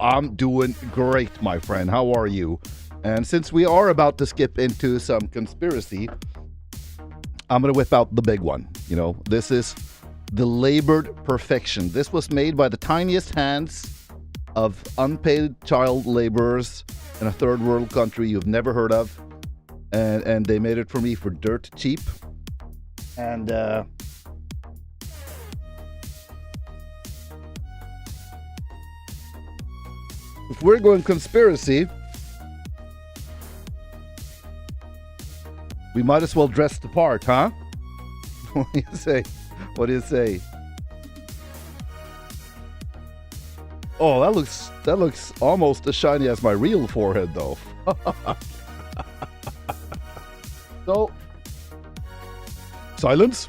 I'm doing great, my friend. How are you? And since we are about to skip into some conspiracy, I'm going to whip out the big one. You know, this is the labored perfection. This was made by the tiniest hands of unpaid child laborers in a third world country you've never heard of. And they made it for me for dirt cheap. And if we're going conspiracy, we might as well dress the part, huh? What do you say? What do you say? Oh, that looks almost as shiny as my real forehead, though. So, silence.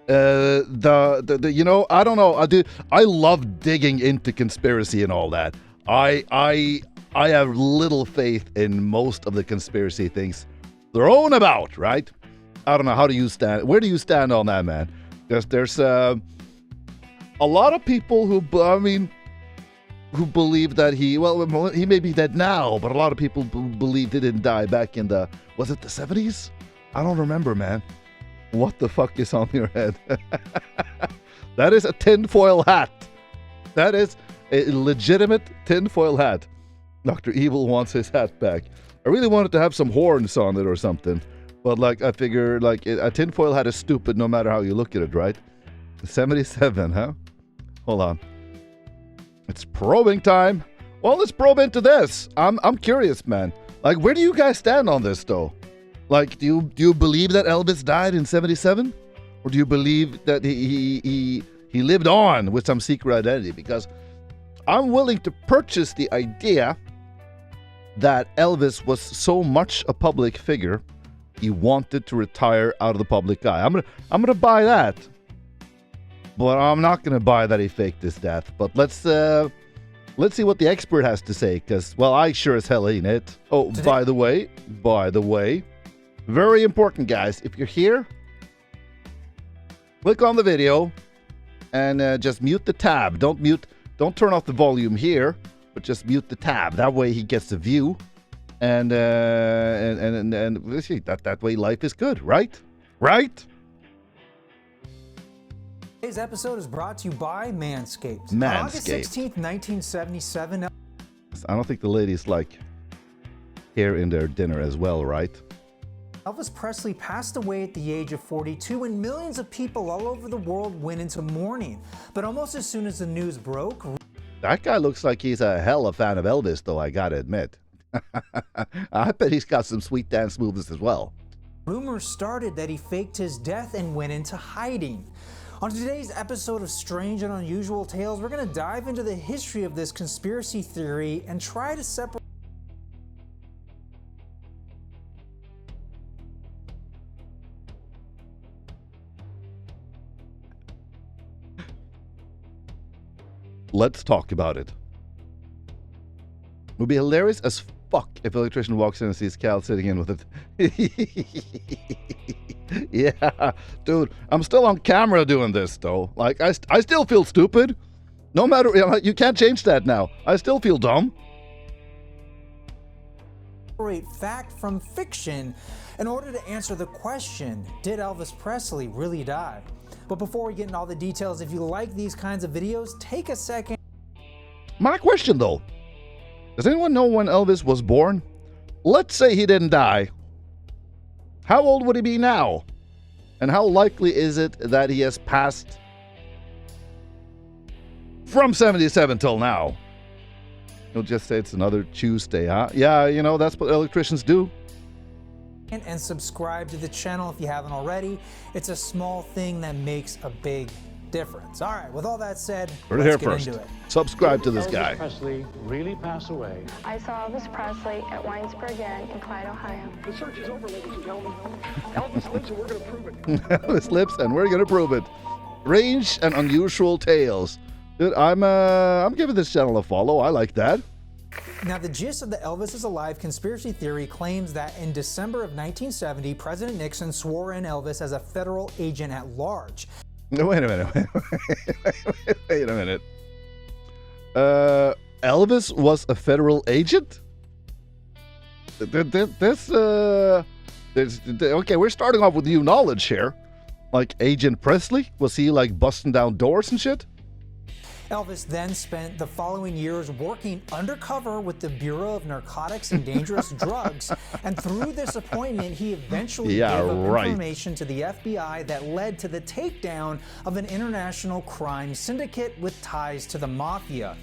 You know, I don't know. I love digging into conspiracy and all that. I have little faith in most of the conspiracy things thrown about, right? I don't know. How do you stand? Where do you stand on that, man? There's a lot of people who believe that he may be dead now, but a lot of people believe he didn't die back in was it the 70s? I don't remember, man. What the fuck is on your head? That is a tinfoil hat. That is a legitimate tinfoil hat. Dr. Evil wants his hat back. I really wanted to have some horns on it or something. But like, I figure like a tinfoil hat is stupid no matter how you look at it, right? 77, huh? Hold on. It's probing time. Well, let's probe into this. I'm curious, man. Like, where do you guys stand on this, though? Like, do you believe that Elvis died in 77? Or do you believe that he lived on with some secret identity? Because I'm willing to purchase the idea that Elvis was so much a public figure, he wanted to retire out of the public eye. I'm gonna buy that. But I'm not gonna buy that he faked his death. But let's see what the expert has to say, because, well, I sure as hell ain't it. Oh, by the way, very important, guys. If you're here, click on the video and just mute the tab. Don't turn off the volume here, but just mute the tab. That way he gets the view, and that way life is good, right? Right? Today's episode is brought to you by Manscaped. On August 16th, 1977. I don't think the ladies like hair in their dinner as well, right? Elvis Presley passed away at the age of 42, and millions of people all over the world went into mourning. But almost as soon as the news broke... That guy looks like he's a hell of a fan of Elvis, though, I gotta admit. I bet he's got some sweet dance moves as well. Rumors started that he faked his death and went into hiding. On today's episode of Strange and Unusual Tales, we're going to dive into the history of this conspiracy theory and try to separate... Let's talk about it. It would be hilarious as fuck if an electrician walks in and sees Cal sitting in with it. Yeah, dude, I'm still on camera doing this, though. Like, I still feel stupid. No matter, you can't change that now. I still feel dumb. Separate fact from fiction in order to answer the question, did Elvis Presley really die? But before we get into all the details, if you like these kinds of videos, take a second. My question, though. Does anyone know when Elvis was born? Let's say he didn't die. How old would he be now? And how likely is it that he has passed from 77 till now? He'll just say it's another Tuesday, huh? Yeah, you know, that's what electricians do. And subscribe to the channel if you haven't already. It's a small thing that makes a big difference. All right, with all that said, let's get into it. Subscribe to this guy. Elvis Presley really pass away? I saw Elvis Presley at Winesburg Inn in Clyde, Ohio. The search is over, ladies and gentlemen. Elvis lives and we're going to prove it. Elvis lives and we're going to prove it. Strange and Unusual Tales. Dude, I'm giving this channel a follow. I like that. Now, the gist of the Elvis is Alive conspiracy theory claims that in December of 1970, President Nixon swore in Elvis as a federal agent at large. No, wait a minute. Wait a minute. Elvis was a federal agent? Okay, we're starting off with new knowledge here. Like Agent Presley? Was he like busting down doors and shit? Elvis then spent the following years working undercover with the Bureau of Narcotics and Dangerous Drugs, and through this appointment, he eventually gave up information to the FBI that led to the takedown of an international crime syndicate with ties to the mafia.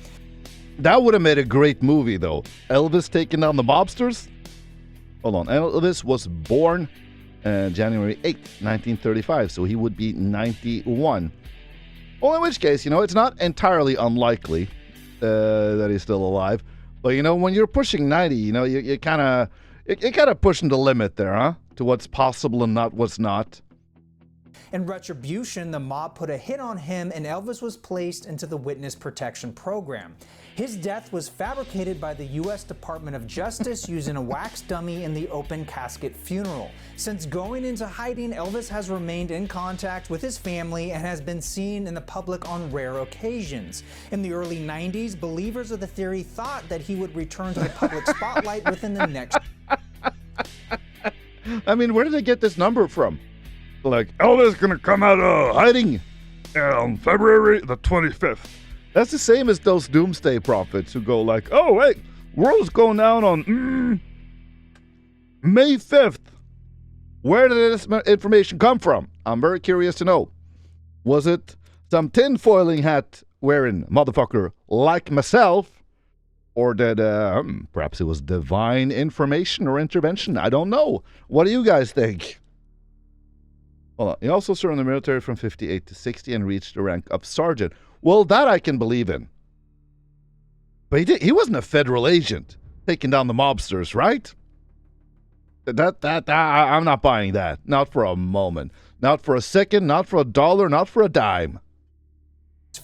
That would have made a great movie, though. Elvis taking down the mobsters? Hold on. Elvis was born January 8th, 1935, so he would be 91. Well, in which case, it's not entirely unlikely that he's still alive. But, when you're pushing 90, you're kind of pushing the limit there, huh? To what's possible and not what's not. In retribution, the mob put a hit on him and Elvis was placed into the witness protection program. His death was fabricated by the U.S. Department of Justice using a wax dummy in the open casket funeral. Since going into hiding, Elvis has remained in contact with his family and has been seen in the public on rare occasions. In the early 90s, believers of the theory thought that he would return to the public spotlight within the next... I mean, where did they get this number from? Like, Elvis gonna come out of hiding on February the 25th. That's the same as those doomsday prophets who go like, oh, wait, world's going down on May 5th. Where did this information come from? I'm very curious to know. Was it some tinfoiling hat wearing motherfucker like myself? Or did perhaps it was divine information or intervention? I don't know. What do you guys think? Hold on. He also served in the military from 58 to 60 and reached the rank of sergeant. Well, that I can believe in. But he wasn't a federal agent taking down the mobsters, right? I'm not buying that. Not for a moment. Not for a second. Not for $1. Not for a dime.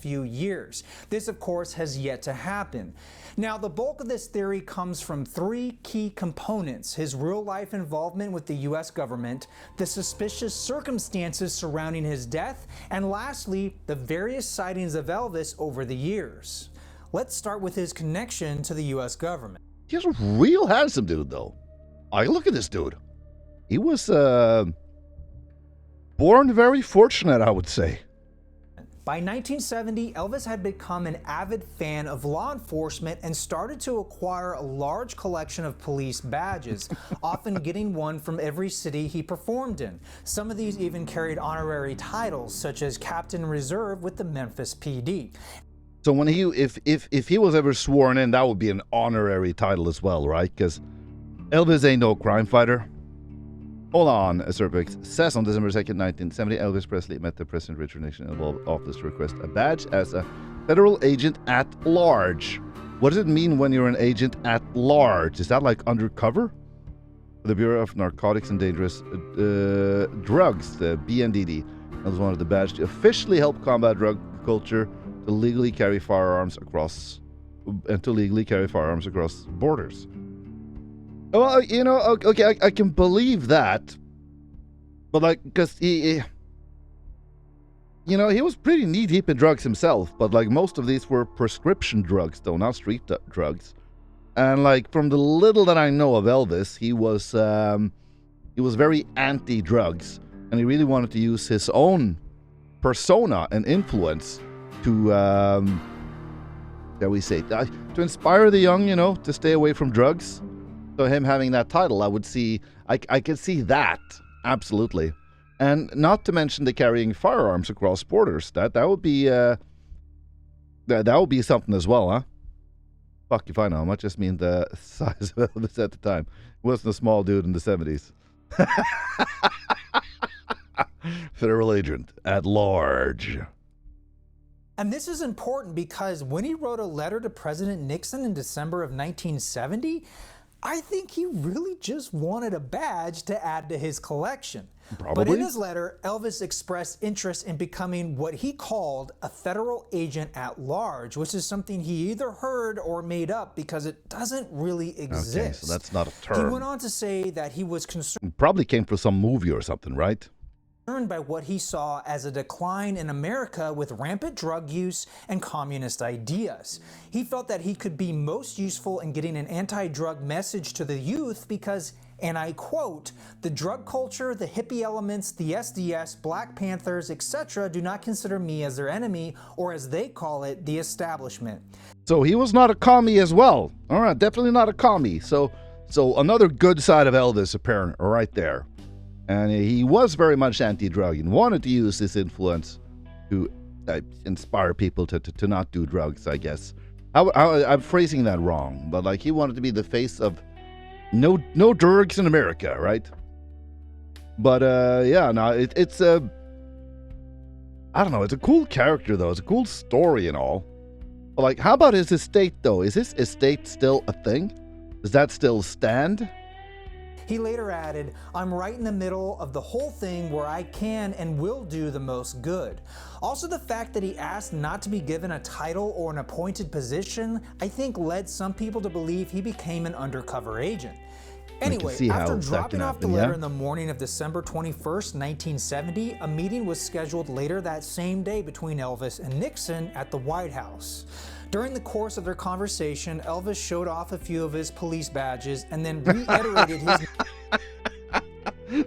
Few years. This, of course, has yet to happen. Now, the bulk of this theory comes from three key components: his real-life involvement with the U.S. government, the suspicious circumstances surrounding his death, and lastly, the various sightings of Elvis over the years. Let's start with his connection to the U.S. government. He's a real handsome dude, though. Like, look at this dude. He was born very fortunate, I would say. By 1970, Elvis had become an avid fan of law enforcement and started to acquire a large collection of police badges, often getting one from every city he performed in. Some of these even carried honorary titles, such as Captain Reserve with the Memphis PD. So when if he was ever sworn in, that would be an honorary title as well, right? Because Elvis ain't no crime fighter. Hold on, Cervix says on December 2nd, 1970, Elvis Presley met the President Richard Nixon in the Oval Office to request a badge as a federal agent at large. What does it mean when you're an agent at large? Is that like undercover? The Bureau of Narcotics and Dangerous Drugs, the BNDD, that was one of the badges to officially help combat drug culture to legally carry firearms across borders. Well, okay, I can believe that, but like, because he was pretty knee-deep in drugs himself, but like most of these were prescription drugs, though, not street drugs. And like, from the little that I know of Elvis, he was very anti-drugs, and he really wanted to use his own persona and influence to, shall we say, to inspire the young, to stay away from drugs. So him having that title, I could see that, absolutely. And not to mention the carrying firearms across borders. That would be that would be something as well, huh? Fuck if I know. I might just mean the size of Elvis at the time. He wasn't a small dude in the 70s. Federal agent at large. And this is important because when he wrote a letter to President Nixon in December of 1970, I think he really just wanted a badge to add to his collection. Probably. But in his letter, Elvis expressed interest in becoming what he called a federal agent at large, which is something he either heard or made up because it doesn't really exist. Okay, so that's not a term. He went on to say that he was concerned. It probably came from some movie or something, right? by what he saw as a decline in America with rampant drug use and communist ideas. He felt that he could be most useful in getting an anti-drug message to the youth because, and I quote, "the drug culture, the hippie elements, the SDS, Black Panthers, etc. do not consider me as their enemy, or as they call it, the establishment." So he was not a commie as well. All right, definitely not a commie. So another good side of Elvis apparent right there. And he was very much anti-drug and wanted to use his influence to inspire people to not do drugs, I guess. I'm phrasing that wrong, but like he wanted to be the face of no drugs in America, right? But yeah, no, it's a, I don't know, it's a cool character though. It's a cool story and all. But like, how about his estate though? Is his estate still a thing? Does that still stand? He later added, "I'm right in the middle of the whole thing where I can and will do the most good." Also, the fact that he asked not to be given a title or an appointed position, I think led some people to believe he became an undercover agent. Anyway, after dropping off the letter in the morning of December 21st, 1970, a meeting was scheduled later that same day between Elvis and Nixon at the White House. During the course of their conversation, Elvis showed off a few of his police badges and then reiterated his...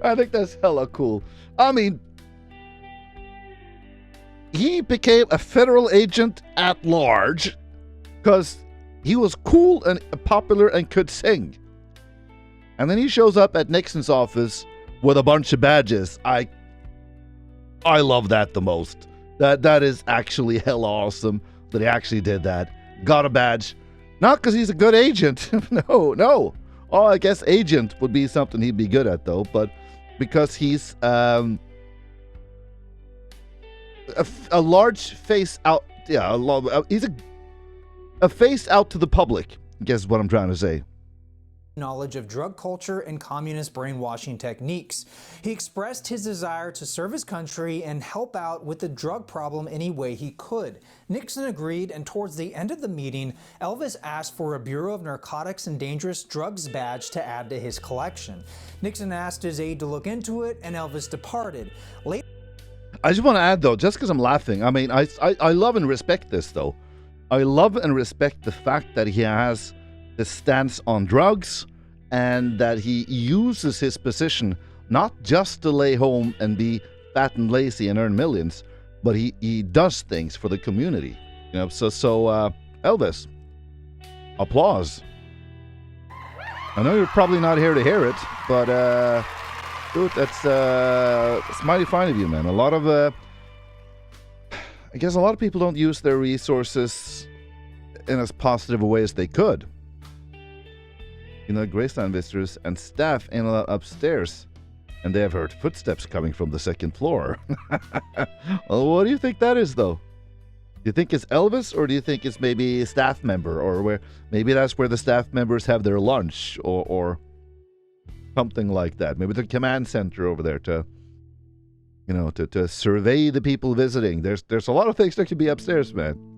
I think that's hella cool. I mean, he became a federal agent at large because he was cool and popular and could sing. And then he shows up at Nixon's office with a bunch of badges. I love that the most. That is actually hella awesome that he actually did that. Got a badge. Not because he's a good agent. No. Oh, I guess agent would be something he'd be good at though, but because he's a large face out. Yeah, he's a face out to the public, I guess is what I'm trying to say. Knowledge of drug culture and communist brainwashing techniques. He expressed his desire to serve his country and help out with the drug problem any way he could. Nixon agreed, and towards the end of the meeting, Elvis asked for a Bureau of Narcotics and Dangerous Drugs badge to add to his collection. Nixon asked his aide to look into it, and Elvis departed. Later, I just want to add though, just because I'm laughing, I mean, I love and respect this though. I love and respect the fact that he has this stance on drugs and that he uses his position not just to lay home and be fat and lazy and earn millions, but he does things for the community. You know, so Elvis, applause. I know you're probably not here to hear it, but dude, it's mighty fine of you, man. I guess a lot of people don't use their resources in as positive a way as they could. You know, Graceland visitors and staff ain't allowed upstairs, and they have heard footsteps coming from the second floor. Well, what do you think that is, though? Do you think it's Elvis, or do you think it's maybe a staff member, or where maybe that's where the staff members have their lunch, or something like that? Maybe the command center over there to, you know, to survey the people visiting. There's a lot of things that could be upstairs, man.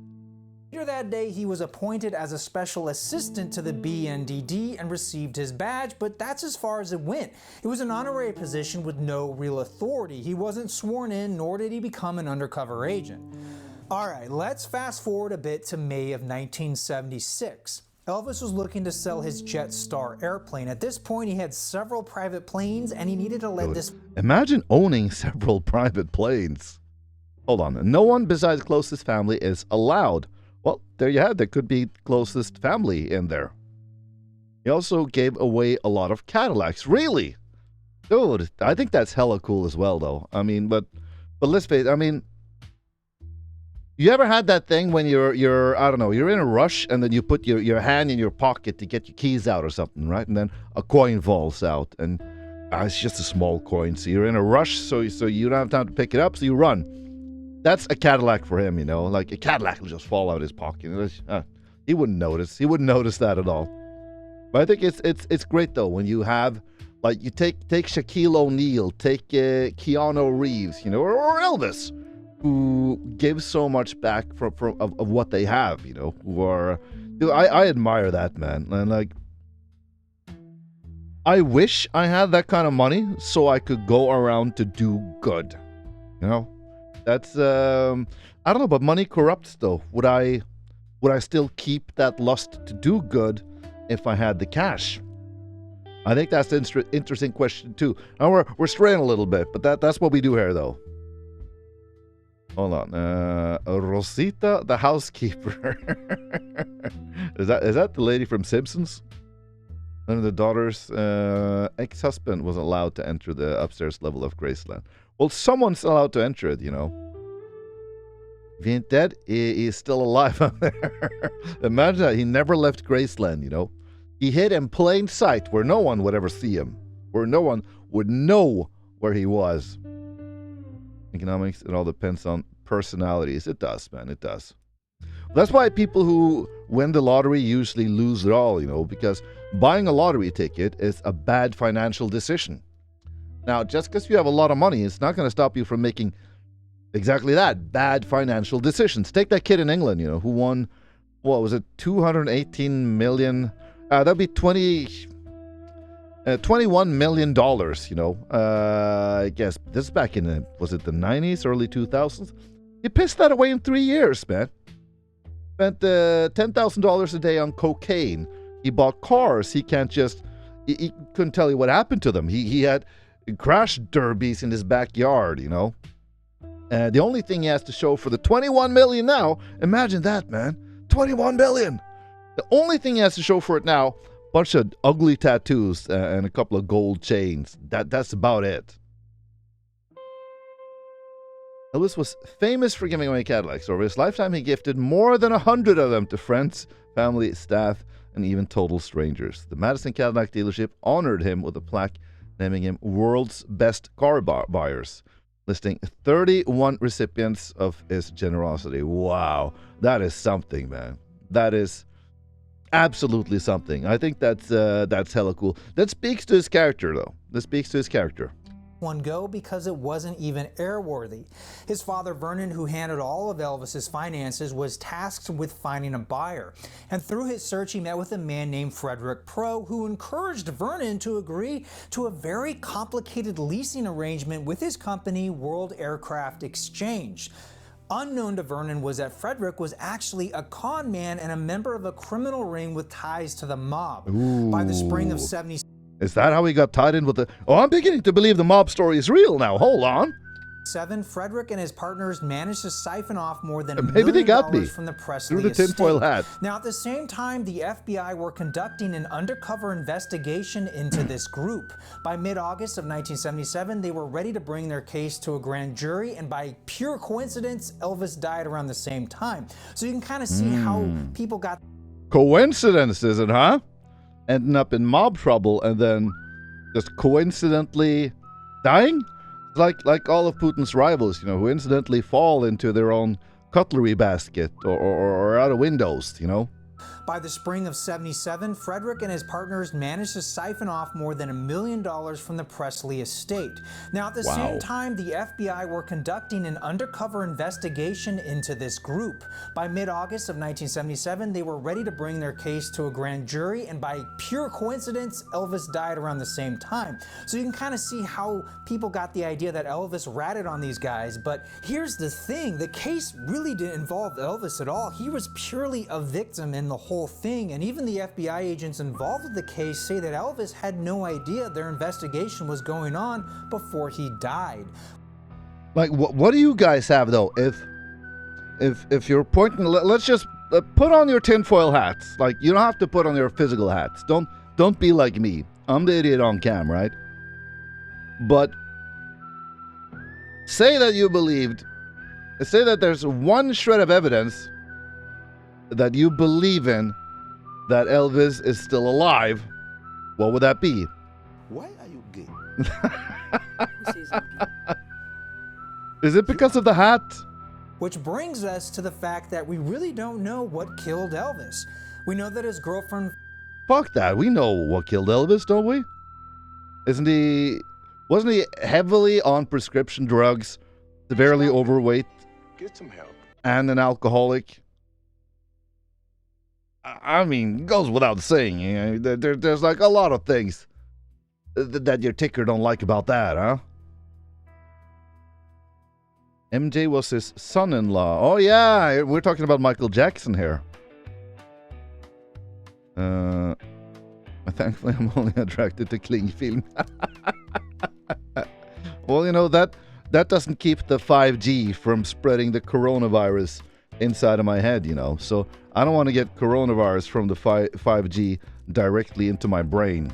Later that day, he was appointed as a special assistant to the BNDD and received his badge, but that's as far as it went. It was an honorary position with no real authority. He wasn't sworn in, nor did he become an undercover agent. All right, let's fast forward a bit to May of 1976. Elvis was looking to sell his Jetstar airplane. At this point, he had several private planes, and he needed to let this... Imagine owning several private planes. Hold on. No one besides closest family is allowed. Well, there you have. There could be closest family in there. He also gave away a lot of Cadillacs. Really? Dude, I think that's hella cool as well, though. I mean, but let's face it. I mean, you ever had that thing when you're I don't know, you're in a rush and then you put your hand in your pocket to get your keys out or something, right? And then a coin falls out and it's just a small coin. So you're in a rush, so you don't have time to pick it up, so you run. That's a Cadillac for him, you know. Like a Cadillac will just fall out of his pocket. He wouldn't notice. He wouldn't notice that at all. But I think it's great though when you have, like, you take Shaquille O'Neal, take Keanu Reeves, you know, or Elvis, who give so much back of what they have, you know. Who are, dude, I admire that, man. And like, I wish I had that kind of money so I could go around to do good. You know, that's I don't know, but money corrupts though. Would I still keep that lust to do good if I had the cash? I think that's an interesting question too. Now we're straying a little bit, but that's what we do here though. Hold on, Rosita, the housekeeper. Is that the lady from Simpsons? One of the daughter's ex-husband was allowed to enter the upstairs level of Graceland. Well, someone's allowed to enter it, you know. If he ain't dead, he is still alive out there. Imagine that. He never left Graceland, you know. He hid in plain sight where no one would ever see him. Where no one would know where he was. Economics, it all depends on personalities. It does, man. It does. That's why people who win the lottery usually lose it all, you know, because buying a lottery ticket is a bad financial decision. Now, just because you have a lot of money, it's not going to stop you from making exactly that, bad financial decisions. Take that kid in England, you know, who won, what was it, 218 million? That'd be $21 million, you know. I guess this is back in was it the 90s, early 2000s? He pissed that away in 3 years, man. Spent $10,000 a day on cocaine. He bought cars. He can't just, he couldn't tell you what happened to them. He had crash derbies in his backyard, you know. The only thing he has to show for the 21 million now, imagine that, man. 21 million. The only thing he has to show for it now, bunch of ugly tattoos and a couple of gold chains. That's about it. Elvis was famous for giving away Cadillacs. Over his lifetime, he gifted more than 100 of them to friends, family, staff, and even total strangers. The Madison Cadillac dealership honored him with a plaque naming him world's best car buyers, listing 31 recipients of his generosity. Wow, that is something, man. That is absolutely something. I think that's hella cool. That speaks to his character, though. That speaks to his character. One go because it wasn't even airworthy. His father, Vernon, who handled all of Elvis's finances, was tasked with finding a buyer. And through his search, he met with a man named Frederick Pro, who encouraged Vernon to agree to a very complicated leasing arrangement with his company, World Aircraft Exchange. Unknown to Vernon was that Frederick was actually a con man and a member of a criminal ring with ties to the mob. Ooh. By the spring of 70. Is that how he got tied in with the... Oh, I'm beginning to believe the mob story is real now. Hold on. Frederick and his partners managed to siphon off more than $1 Maybe they got million me from the Presley through the tinfoil hat. Now, at the same time, the FBI were conducting an undercover investigation into this group. By mid-August of 1977, they were ready to bring their case to a grand jury, and by pure coincidence, Elvis died around the same time. So you can kind of see how people got... Coincidence, is it, huh? Ending up in mob trouble and then just coincidentally dying? Like all of Putin's rivals, you know, who incidentally fall into their own cutlery basket or out of windows, you know. By the spring of 77, Frederick and his partners managed to siphon off more than $1 million from the Presley estate. Now, at the same time, the FBI were conducting an undercover investigation into this group. By mid-August of 1977, they were ready to bring their case to a grand jury, and by pure coincidence, Elvis died around the same time. So you can kind of see how people got the idea that Elvis ratted on these guys. But here's the thing, the case really didn't involve Elvis at all. He was purely a victim in the whole thing, and even the FBI agents involved with the case say that Elvis had no idea their investigation was going on before he died. Like, what do you guys have though? If you're pointing, let's just put on your tinfoil hats. Like, you don't have to put on your physical hats. Don't be like me. I'm the idiot on cam, right? But say that you believed. Say that there's one shred of evidence that you believe in that Elvis is still alive. What would that be? Why are you gay? Is it because of the hat? Which brings us to the fact that we really don't know what killed Elvis. We know that his girlfriend... Fuck that. We know what killed Elvis, don't we? Wasn't he heavily on prescription drugs, severely overweight, Get some help. and an alcoholic? I mean, it goes without saying. You know, there's like a lot of things that your ticker don't like about that, huh? MJ was his son-in-law. Oh yeah, we're talking about Michael Jackson here. Thankfully, I'm only attracted to cling film. Well, you know, that doesn't keep the 5G from spreading the coronavirus inside of my head, you know. So I don't want to get coronavirus from the 5G directly into my brain.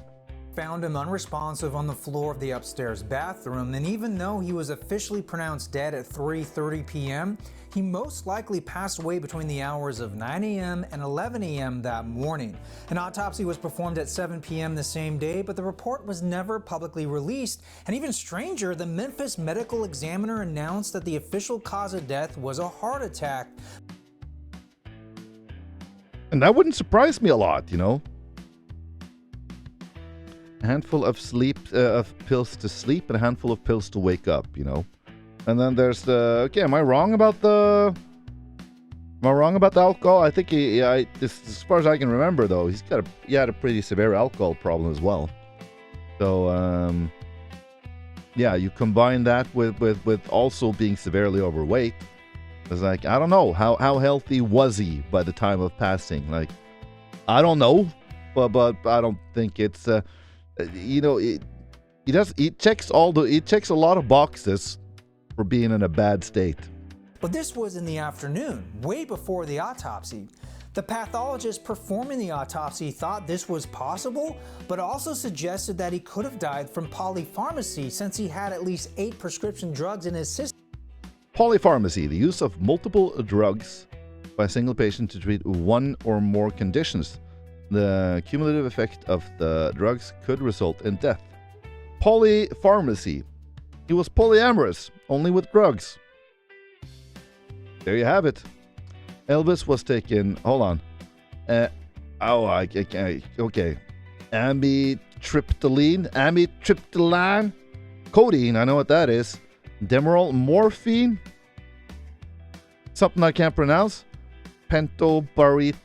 Found him unresponsive on the floor of the upstairs bathroom, and even though he was officially pronounced dead at 3:30 p.m., he most likely passed away between the hours of 9 a.m. and 11 a.m. that morning. An autopsy was performed at 7 p.m. the same day, but the report was never publicly released. And even stranger, the Memphis Medical Examiner announced that the official cause of death was a heart attack. And that wouldn't surprise me a lot, you know. A handful of pills to sleep and a handful of pills to wake up, you know. And then there's the, okay, am I wrong about the alcohol? I think as far as I can remember though, he had a pretty severe alcohol problem as well. So yeah, you combine that with also being severely overweight. It's like, I don't know, how healthy was he by the time of passing? Like, I don't know, but I don't think it's you know, he checks a lot of boxes for being in a bad state. But this was in the afternoon, way before the autopsy. The pathologist performing the autopsy thought this was possible, but also suggested that he could have died from polypharmacy since he had at least 8 prescription drugs in his system. Polypharmacy, the use of multiple drugs by a single patient to treat one or more conditions. The cumulative effect of the drugs could result in death. Polypharmacy. He was polyamorous, only with drugs. There you have it. Elvis was taken. Hold on. Okay. Amitriptyline. Codeine, I know what that is. Demerol, morphine. Something I can't pronounce. Pentobarbital.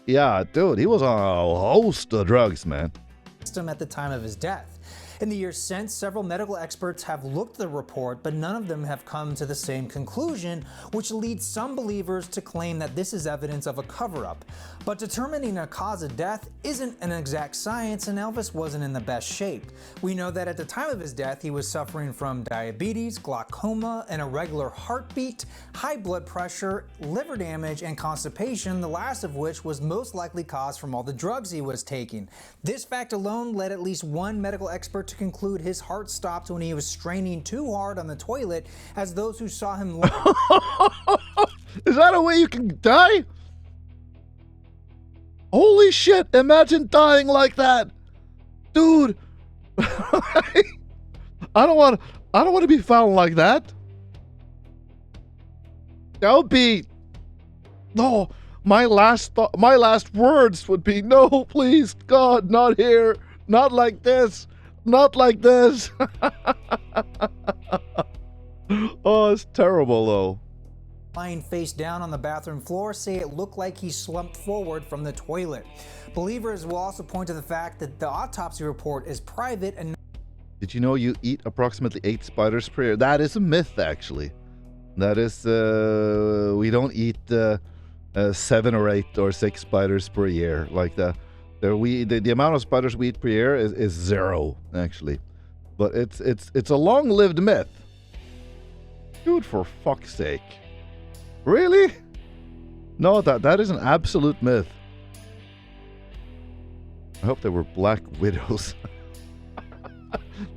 Yeah, dude, he was on a host of drugs, man. At the time of his death. In the years since, several medical experts have looked at the report, but none of them have come to the same conclusion, which leads some believers to claim that this is evidence of a cover-up. But determining a cause of death isn't an exact science, and Elvis wasn't in the best shape. We know that at the time of his death, he was suffering from diabetes, glaucoma, an irregular heartbeat, high blood pressure, liver damage, and constipation, the last of which was most likely caused from all the drugs he was taking. This fact alone led at least one medical expert to conclude his heart stopped when he was straining too hard on the toilet, as those who saw him Is that a way you can die? Holy shit, imagine dying like that. Dude. I don't want to be found like that. That would be, no, my last words would be, no, please, God, not here, not like this. Not like this. Oh, it's terrible, though. lying face down on the bathroom floor say it looked like he slumped forward from the toilet. Believers will also point to the fact that the autopsy report is private and... Did you know you eat approximately 8 spiders per year? That is a myth, actually. That is, we don't eat 7 or 8 or 6 spiders per year like that. The amount of spiders we eat per year is 0, actually. But it's a long-lived myth. Dude, for fuck's sake. Really? No, that is an absolute myth. I hope they were black widows.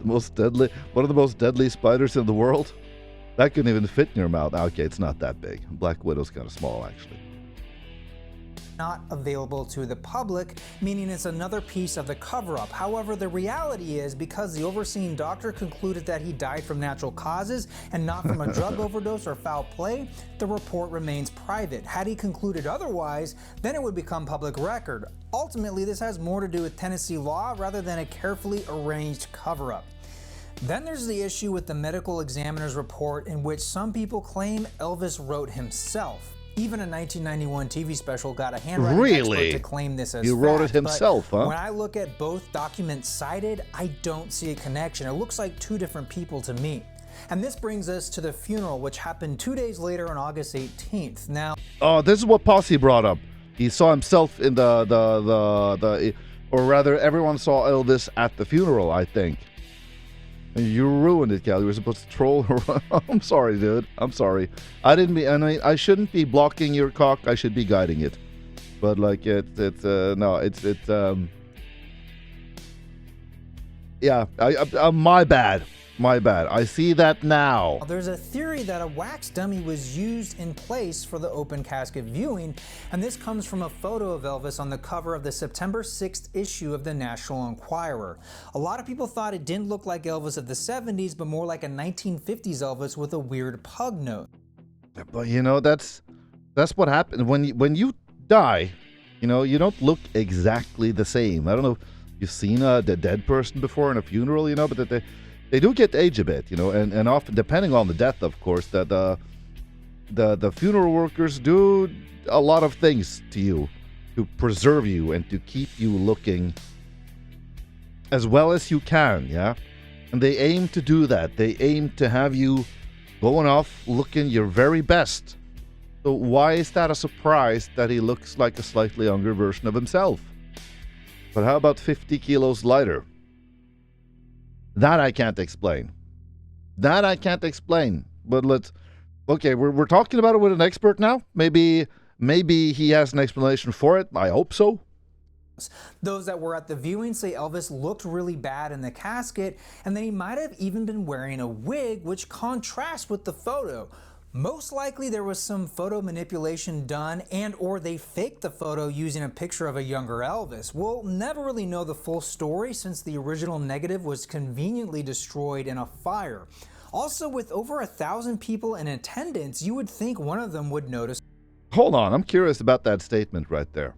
One of the most deadly spiders in the world. That couldn't even fit in your mouth. Okay, it's not that big. Black widow's kind of small, actually. Not available to the public, meaning it's another piece of the cover-up. However, the reality is, because the overseeing doctor concluded that he died from natural causes and not from a drug overdose or foul play, the report remains private. Had he concluded otherwise, then it would become public record. Ultimately, this has more to do with Tennessee law rather than a carefully arranged cover-up. Then there's the issue with the medical examiner's report, in which some people claim Elvis wrote himself. Even a 1991 TV special got a handwriting Really? expert to claim this as He wrote fact, it himself, but huh? when I look at both documents cited, I don't see a connection. It looks like two different people to me. And this brings us to the funeral, which happened 2 days later on August 18th. Now, Oh, this is what Posse brought up. He saw himself in the or rather, everyone saw Elvis at the funeral, I think. You ruined it, Cal. You were supposed to troll her. I'm sorry, dude. I'm sorry. I didn't be. I shouldn't be blocking your cock. I should be guiding it. But like yeah. My bad. My bad. I see that now. there's a theory that a wax dummy was used in place for the open casket viewing, and this comes from a photo of Elvis on the cover of the September 6th issue of the National Enquirer. A lot of people thought it didn't look like Elvis of the 70s, but more like a 1950s Elvis with a weird pug nose. But you know, that's what happened when you die. You know, you don't look exactly the same. I don't know if you've seen the dead person before in a funeral, you know, but that they do get age a bit, you know, and often, depending on the death, of course, that the funeral workers do a lot of things to you to preserve you and to keep you looking as well as you can, yeah? And they aim to do that. They aim to have you going off looking your very best. So why is that a surprise that he looks like a slightly younger version of himself? But how about 50 kilos lighter? That I can't explain. But we're talking about it with an expert now. Maybe he has an explanation for it. I hope so. Those that were at the viewing say Elvis looked really bad in the casket, and then he might have even been wearing a wig, which contrasts with the photo. Most likely there was some photo manipulation done and or they faked the photo using a picture of a younger Elvis. We'll never really know the full story since the original negative was conveniently destroyed in a fire. Also, with over 1,000 people in attendance, you would think one of them would notice. Hold on, I'm curious about that statement right there.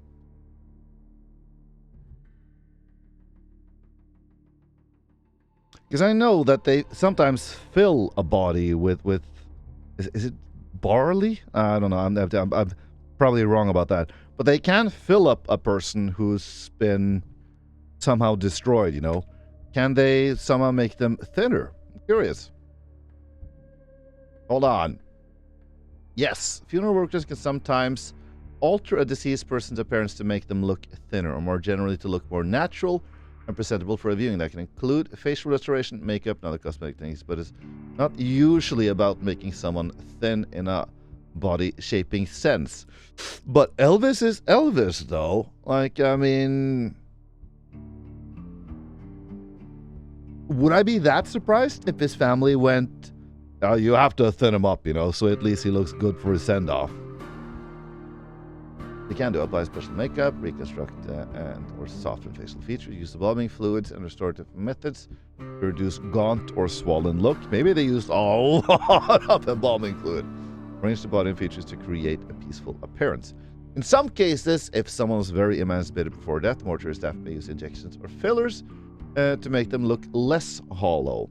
Because I know that they sometimes fill a body with is it barley? I don't know. I'm probably wrong about that. But they can fill up a person who's been somehow destroyed, you know. Can they somehow make them thinner? I'm curious. Hold on. Yes, funeral workers can sometimes alter a deceased person's appearance to make them look thinner, or more generally to look more natural and presentable for a viewing. That can include facial restoration, makeup, and other cosmetic things, but it's not usually about making someone thin in a body shaping sense. But Elvis is Elvis, though. Like, I mean, would I be that surprised if his family went, oh, you have to thin him up, you know, so at least he looks good for his send-off? They can do apply special makeup, reconstruct and or soften facial features, use embalming fluids and restorative methods to reduce gaunt or swollen look. Maybe they used a lot of embalming fluid. Arrange the body and features to create a peaceful appearance. In some cases, if someone was very emancipated before death, mortuary staff may use injections or fillers to make them look less hollow.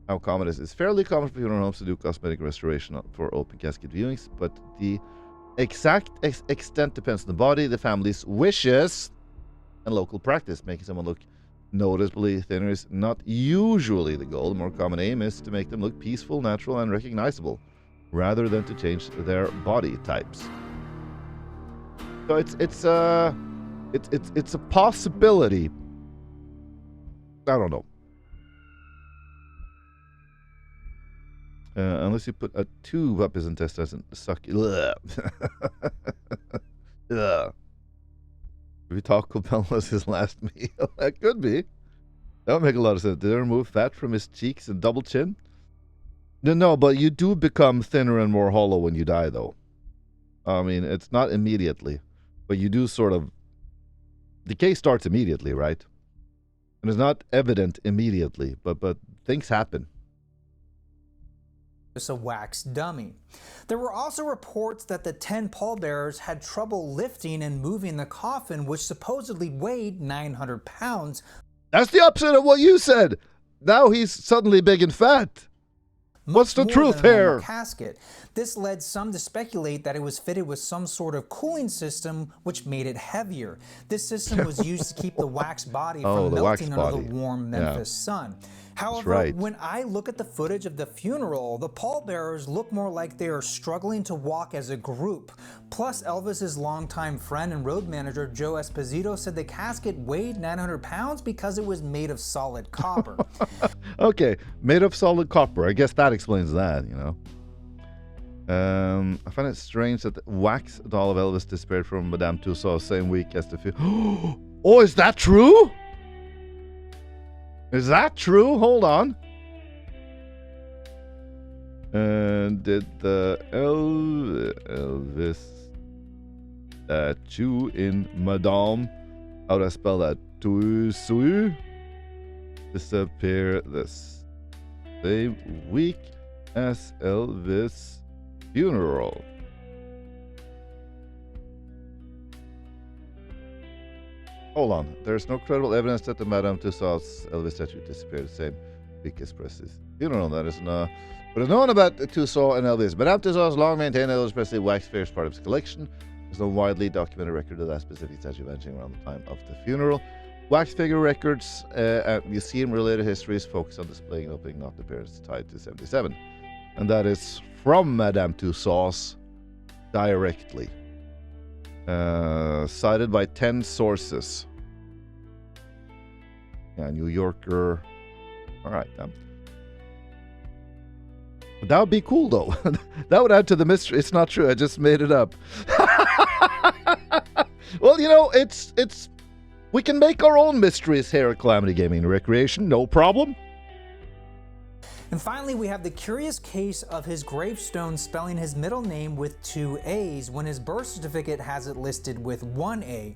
How common is it? It's fairly common for funeral homes to do cosmetic restoration for open casket viewings, but the exact extent depends on the body, the family's wishes, and local practice. Making someone look noticeably thinner is not usually the goal. The more common aim is to make them look peaceful, natural, and recognizable, rather than to change their body types. So it's a possibility. I don't know. Unless you put a tube up his intestine, doesn't suck. Ugh. Ugh. Maybe Taco Bell was his last meal. That could be. That would make a lot of sense. Did they remove fat from his cheeks and double chin? No, but you do become thinner and more hollow when you die, though. I mean, it's not immediately, but you do sort of. Decay starts immediately, right? And it's not evident immediately, but things happen. A wax dummy. There were also reports that the 10 pallbearers had trouble lifting and moving the coffin, which supposedly weighed 900 pounds. That's the opposite of what you said. Now he's suddenly big and fat. What's the more truth than a normal here? casket. This led some to speculate that it was fitted with some sort of cooling system which made it heavier. This system was used to keep the wax body from the wax melting under body. the warm Memphis sun. However, right. when I look at the footage of the funeral, the pallbearers look more like they are struggling to walk as a group. Plus, Elvis's longtime friend and road manager Joe Esposito said the casket weighed 900 pounds because it was made of solid copper. Okay, made of solid copper. I guess that explains that, you know. I find it strange that the wax doll of Elvis disappeared from Madame Tussauds same week as the funeral. Oh, is that true? Is that true? Hold on. And did the Elvis statue in Madame, how do I spell that? Tussauds disappear the same week as Elvis funeral? Hold on. There's no credible evidence that the Madame Tussauds Elvis statue disappeared the same week as Presley's funeral. That is not what is known about Tussauds and Elvis. Madame Tussauds long maintained Elvis Presley wax figure as part of his collection. There's no widely documented record of that specific statue vanishing around the time of the funeral. Wax figure records and museum-related histories focus on displaying and opening not appearance tied to 77. And that is from Madame Tussauds directly. Cited by 10 sources. Yeah, New Yorker. All right. That would be cool, though. That would add to the mystery. It's not true. I just made it up. Well, you know, it's we can make our own mysteries here at Calamity Gaming and Recreation. No problem. And finally, we have the curious case of his gravestone spelling his middle name with 2 A's when his birth certificate has it listed with 1 A.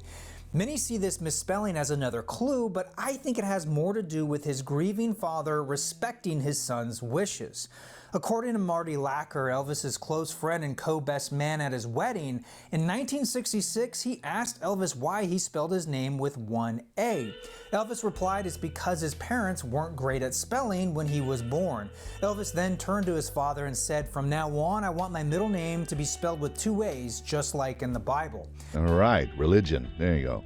Many see this misspelling as another clue, but I think it has more to do with his grieving father respecting his son's wishes. According to Marty Lacker, Elvis's close friend and co-best man at his wedding, in 1966 he asked Elvis why he spelled his name with 1 A. Elvis replied it's because his parents weren't great at spelling when he was born. Elvis then turned to his father and said, "From now on, I want my middle name to be spelled with 2 A's, just like in the Bible." All right, religion. There you go.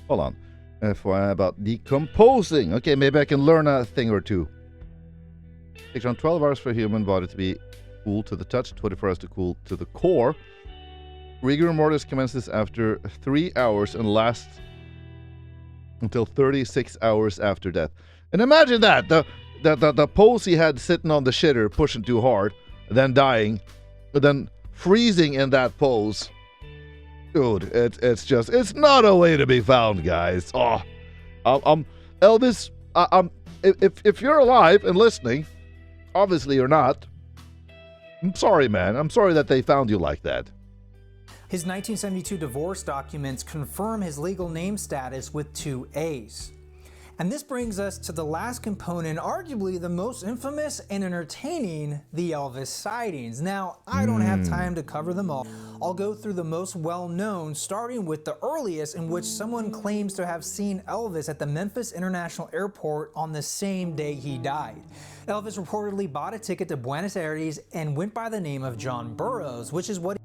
Hold on. FYI about decomposing. Okay, maybe I can learn a thing or two. It takes around 12 hours for a human body to be cool to the touch, 24 hours to cool to the core. Rigor mortis commences after 3 hours and lasts until 36 hours after death. And imagine that, the pose he had sitting on the shitter, pushing too hard, then dying, but then freezing in that pose. Dude, it's not a way to be found, guys. Oh, Elvis, if you're alive and listening, obviously you're not. I'm sorry, man. I'm sorry that they found you like that. His 1972 divorce documents confirm his legal name status with 2 A's. And this brings us to the last component, arguably the most infamous and entertaining, the Elvis sightings. Now, I don't have time to cover them all. I'll go through the most well-known, starting with the earliest, in which someone claims to have seen Elvis at the Memphis International Airport on the same day he died. Elvis reportedly bought a ticket to Buenos Aires and went by the name of John Burroughs, which is what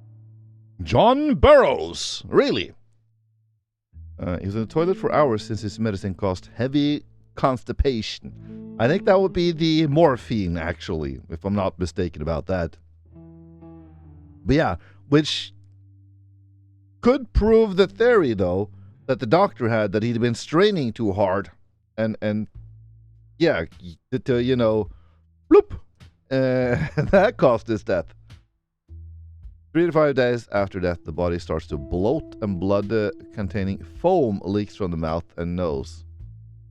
John Burroughs, really? He was in the toilet for hours since his medicine caused heavy constipation. I think that would be the morphine, actually, if I'm not mistaken about that. But yeah, which could prove the theory, though, that the doctor had, that he'd been straining too hard. And yeah, you know, bloop, that caused his death. 3 to 5 days after death, the body starts to bloat and blood-containing foam leaks from the mouth and nose.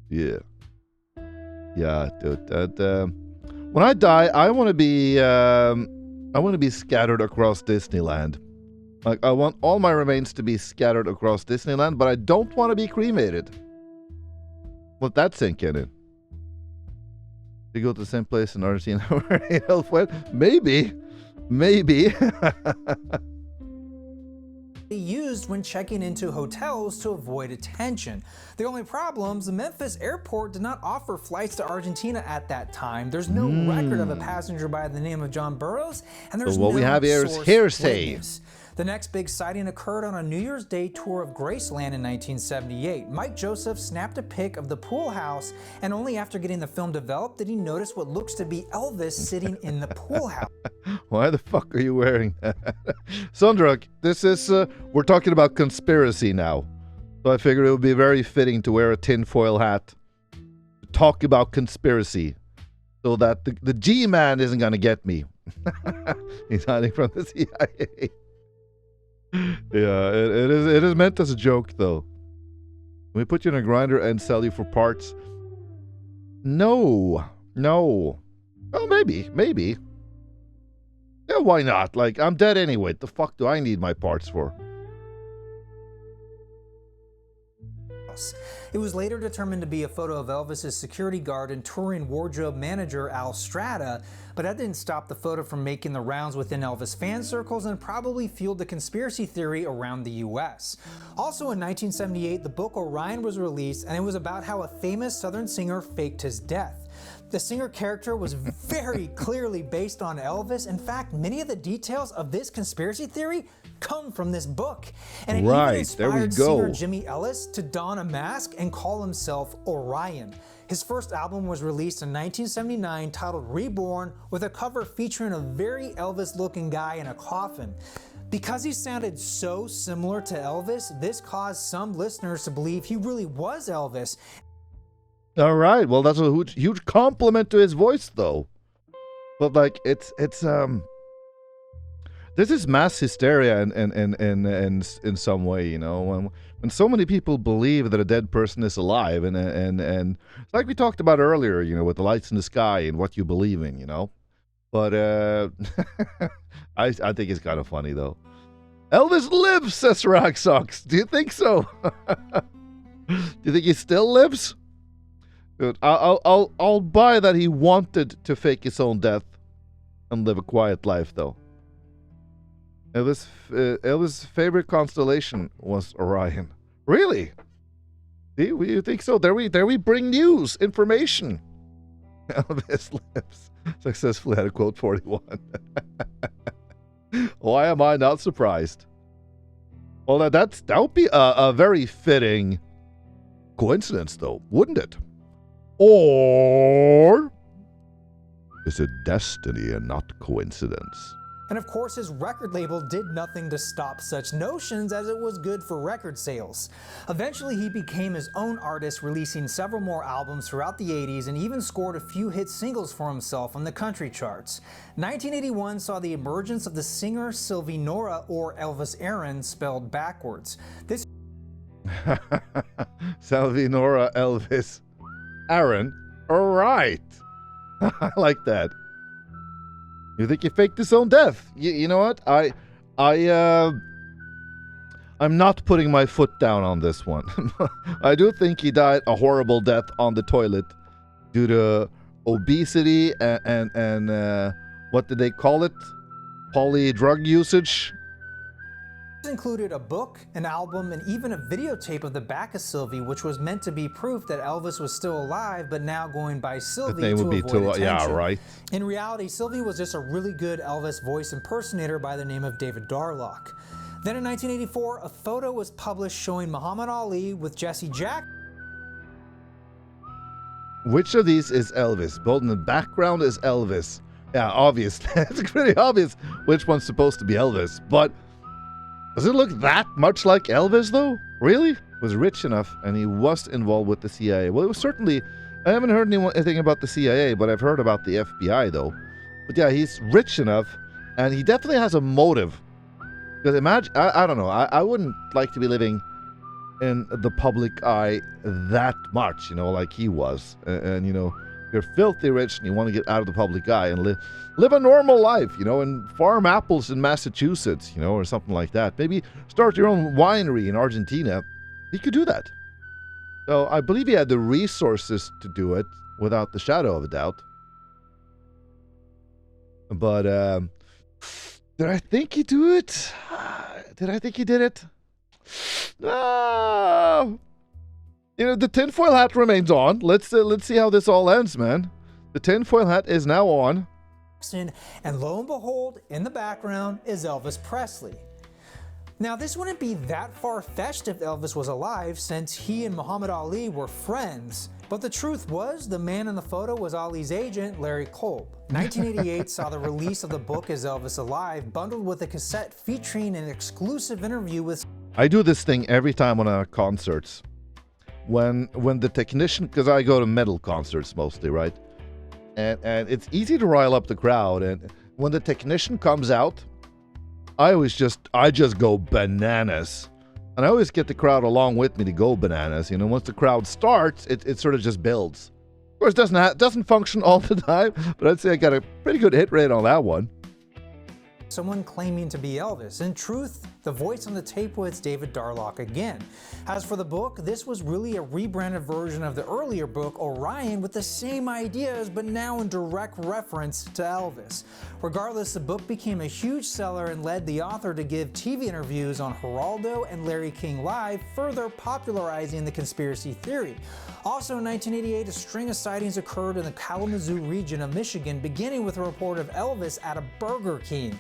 Yeah. Yeah, dude. When I die, I want to be scattered across Disneyland. Like, I want all my remains to be scattered across Disneyland, but I don't want to be cremated. Let that sink in. You go to the same place in Argentina where he went? Maybe. used when checking into hotels to avoid attention. The only problems, the Memphis airport did not offer flights to Argentina at that time. There's no record of a passenger by the name of John Burroughs, and there's what no we have here is source hearsay. witness. The next big sighting occurred on a New Year's Day tour of Graceland in 1978. Mike Joseph snapped a pic of the pool house, and only after getting the film developed did he notice what looks to be Elvis sitting in the pool house. Why the fuck are you wearing that? Sondrak, this is, we're talking about conspiracy now. So I figured it would be very fitting to wear a tinfoil hat to talk about conspiracy so that the G-Man isn't going to get me. He's hiding from the CIA. Yeah, it is meant as a joke, though. Can we put you in a grinder and sell you for parts? No. Well, maybe. Yeah, why not? Like, I'm dead anyway. The fuck do I need my parts for? It was later determined to be a photo of Elvis's security guard and touring wardrobe manager Al Strata, but that didn't stop the photo from making the rounds within Elvis fan circles and probably fueled the conspiracy theory around the US. Also in 1978, the book Orion was released, and it was about how a famous Southern singer faked his death. The singer character was very clearly based on Elvis. In fact, many of the details of this conspiracy theory come from this book. And it even inspired singer Jimmy Ellis to don a mask and call himself Orion. His first album was released in 1979 titled Reborn, with a cover featuring a very Elvis-looking guy in a coffin. Because he sounded so similar to Elvis, this caused some listeners to believe he really was Elvis. All right. Well, that's a huge compliment to his voice, though. But like, it's this is mass hysteria in some way, you know. When so many people believe that a dead person is alive, and like we talked about earlier, you know, with the lights in the sky and what you believe in, you know. But I think it's kind of funny though. Elvis lives, says Rag Socks. Do you think so? Do you think he still lives? Good. I'll buy that he wanted to fake his own death and live a quiet life, though. Elvis' favorite constellation was Orion. Really? Do you think so? There we bring news, information. Elvis lives. Successfully had a quote 41. Why am I not surprised? Well, that would be a very fitting coincidence, though, wouldn't it? Or is it destiny and not coincidence? And of course, his record label did nothing to stop such notions, as it was good for record sales. Eventually, he became his own artist, releasing several more albums throughout the 80s and even scored a few hit singles for himself on the country charts. 1981 saw the emergence of the singer Sylvie Nora, or Elvis Aaron, spelled backwards. This Sylvie Nora Elvis Aaron. All right. I like that. You think he faked his own death? You know what? I'm not putting my foot down on this one. I do think he died a horrible death on the toilet due to obesity and what did they call it? Poly drug usage. included a book, an album, and even a videotape of the back of Sylvie, which was meant to be proof that Elvis was still alive, but now going by Sylvie to avoid attention. Yeah, right. In reality, Sylvie was just a really good Elvis voice impersonator by the name of David Darlock. Then in 1984, a photo was published showing Muhammad Ali with Jesse Jackson. Which of these is Elvis? Both in the background is Elvis. Yeah, obvious. It's pretty obvious which one's supposed to be Elvis. But does it look that much like Elvis, though? Really? Was rich enough, and he was involved with the CIA. Well, it was certainly... I haven't heard anything about the CIA, but I've heard about the FBI, though. But yeah, he's rich enough, and he definitely has a motive. Because imagine... I don't know. I wouldn't like to be living in the public eye that much, you know, like he was. And you know, you're filthy rich and you want to get out of the public eye and live a normal life, you know, and farm apples in Massachusetts, you know, or something like that. Maybe start your own winery in Argentina. He could do that. So I believe he had the resources to do it without the shadow of a doubt. But Did I think he do it? Did I think he did it? No. You know, the tinfoil hat remains on. Let's see how this all ends, man. The tinfoil hat is now on. And lo and behold, in the background is Elvis Presley. Now, this wouldn't be that far-fetched if Elvis was alive, since he and Muhammad Ali were friends. But the truth was, the man in the photo was Ali's agent, Larry Kolb. 1988 saw the release of the book Is Elvis Alive, bundled with a cassette featuring an exclusive interview with... I do this thing every time on our concerts. When the technician, because I go to metal concerts mostly, right? And it's easy to rile up the crowd. And when the technician comes out, I just go bananas. And I always get the crowd along with me to go bananas. You know, once the crowd starts, it sort of just builds. Of course, it doesn't function all the time, but I'd say I got a pretty good hit rate on that one. Someone claiming to be Elvis. In truth, the voice on the tape was David Darlock again. As for the book, this was really a rebranded version of the earlier book, Orion, with the same ideas, but now in direct reference to Elvis. Regardless, the book became a huge seller and led the author to give TV interviews on Geraldo and Larry King Live, further popularizing the conspiracy theory. Also in 1988, a string of sightings occurred in the Kalamazoo region of Michigan, beginning with a report of Elvis at a Burger King.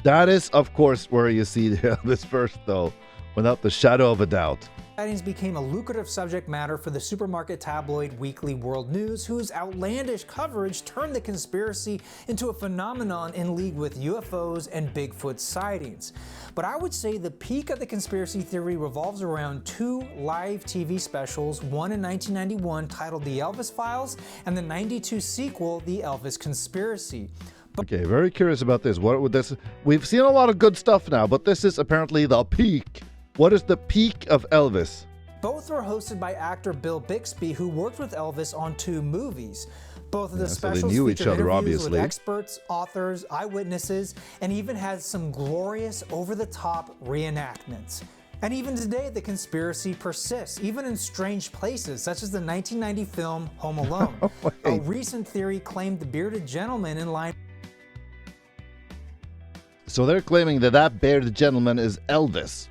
That is, of course, where you see Elvis first, though, without the shadow of a doubt. Sightings became a lucrative subject matter for the supermarket tabloid Weekly World News, whose outlandish coverage turned the conspiracy into a phenomenon in league with UFOs and Bigfoot sightings. But I would say the peak of the conspiracy theory revolves around two live TV specials, one in 1991 titled The Elvis Files, and the 92 sequel, The Elvis Conspiracy. Okay, very curious about this. What would this? We've seen a lot of good stuff now, but this is apparently the peak. What is the peak of Elvis? Both were hosted by actor Bill Bixby, who worked with Elvis on 2 movies. Both of the specials so they knew each featured other, interviews obviously. with experts, authors, eyewitnesses, and even had some glorious over-the-top reenactments. And even today, the conspiracy persists, even in strange places, such as the 1990 film Home Alone. A recent theory claimed the bearded gentleman in line... So they're claiming that bearded gentleman is Elvis.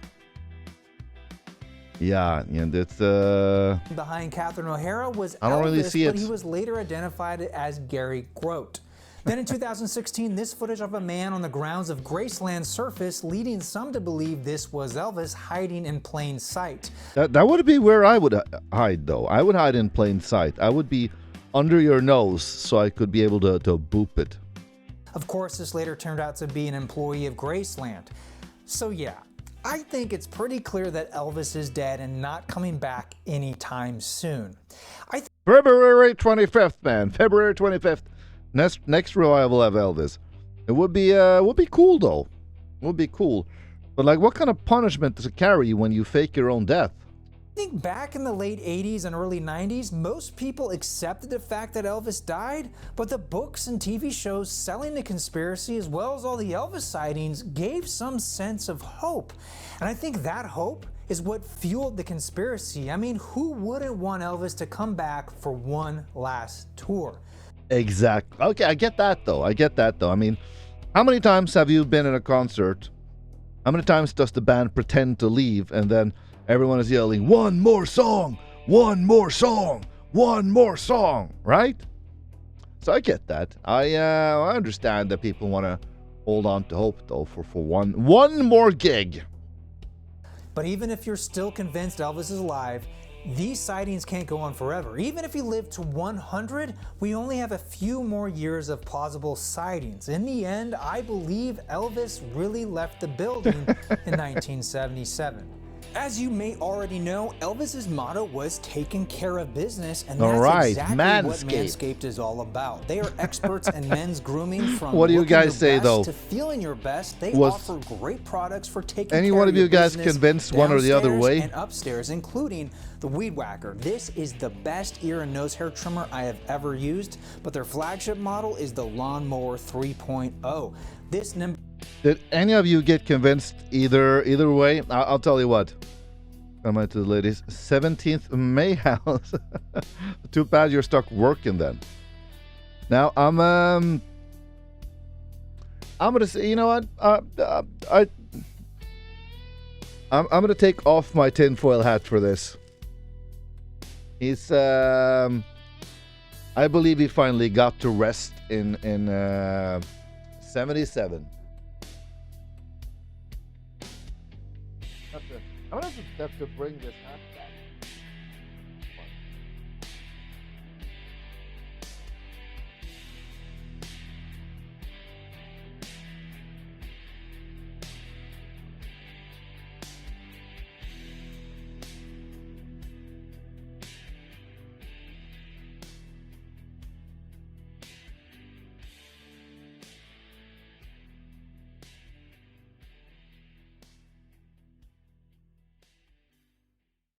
Yeah, and it's behind Catherine O'Hara was I don't Elvis, really see but it. he was later identified as Gary Grote. Then in 2016, this footage of a man on the grounds of Graceland surfaced, leading some to believe this was Elvis hiding in plain sight. That would be where I would hide, though. I would hide in plain sight. I would be under your nose so I could be able to boop it. Of course, this later turned out to be an employee of Graceland. So yeah, I think it's pretty clear that Elvis is dead and not coming back anytime soon. February 25th, man. February 25th. Next revival of Elvis. It would be cool, though. It would be cool. But like, what kind of punishment does it carry when you fake your own death? I think back in the late 80s and early 90s, most people accepted the fact that Elvis died, but the books and TV shows selling the conspiracy, as well as all the Elvis sightings, gave some sense of hope. And I think that hope is what fueled the conspiracy. I mean, who wouldn't want Elvis to come back for one last tour? Exactly. Okay, I get that, though. I mean, how many times have you been in a concert? How many times does the band pretend to leave and then everyone is yelling, one more song, one more song, one more song, right? So I get that. I understand that people want to hold on to hope, though, for one more gig. But even if you're still convinced Elvis is alive, these sightings can't go on forever. Even if he lived to 100, we only have a few more years of plausible sightings. In the end, I believe Elvis really left the building in 1977. As you may already know, Elvis's motto was taking care of business, and that's exactly what Manscaped is all about. They are experts in men's grooming, from what do you guys say, though? To feeling your best. They offer great products for taking any care one of of you your guys business convinced one or the other way? And upstairs, including the Weed Whacker. This is the best ear and nose hair trimmer I have ever used, but their flagship model is the Lawnmower 3.0. This Did any of you get convinced either way? I'll tell you what. Come on to the ladies. 17th May house. Too bad you're stuck working then. Now, I'm I'm gonna say, you know what? I'm gonna take off my tinfoil hat for this. He's I believe he finally got to rest in 77. I'm gonna have to bring this hat back.